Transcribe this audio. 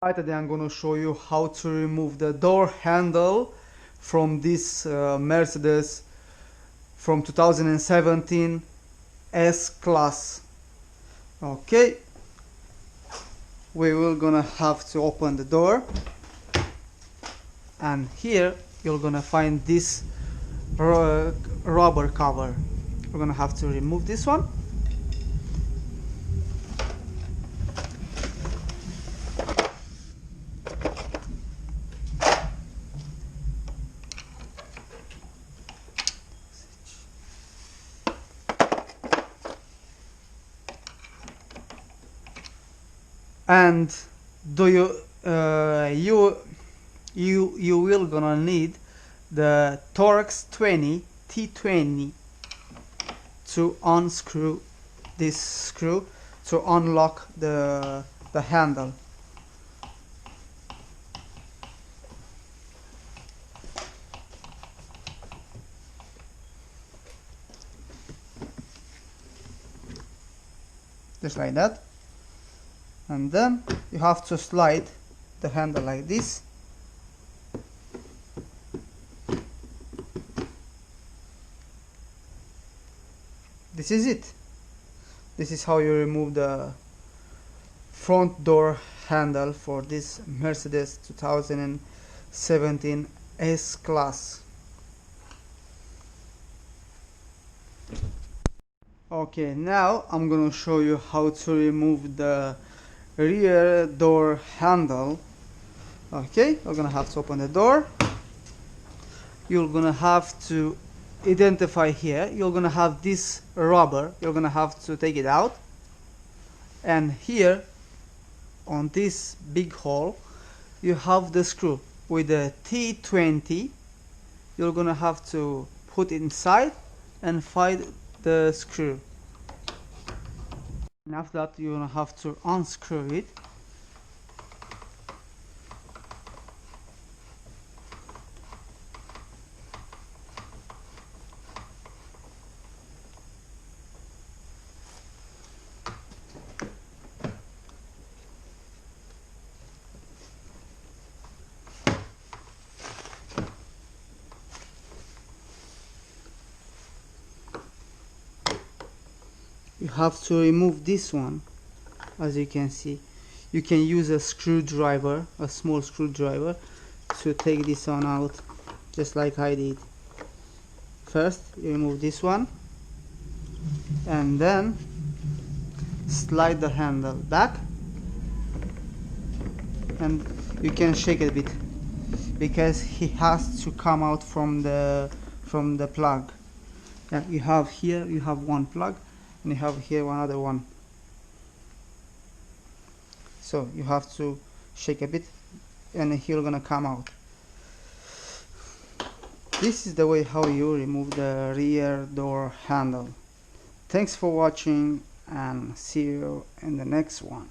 Right, today I'm going to show you how to remove the door handle from this Mercedes from 2017 S-Class. Okay, we will gonna have to open the door, and here you're gonna find this rubber cover. We're gonna have to remove this one. And do you will gonna need the Torx 20 T20 to unscrew this screw to unlock the handle. Just like that. And then you have to slide the handle like this. This is it. This is how you remove the front door handle for this Mercedes 2017 S-Class. Okay, now I'm gonna show you how to remove the rear door handle. Okay, we're gonna have to open the door. You're gonna have to identify here. You're gonna have this rubber. You're gonna have to take it out, and here on this big hole you have the screw with the T20. You're gonna have to put it inside and find the screw. And after that you're gonna have to unscrew it. You have to remove this one. As you can see, you can use a screwdriver, a small screwdriver, to take this one out, just like I did. First you remove this one, and then slide the handle back, and you can shake it a bit because he has to come out from the plug. Yeah, you have here, you have one plug, and you have here one other one. So you have to shake a bit, and he'll gonna come out. This is the way how you remove the rear door handle. Thanks for watching, and see you in the next one.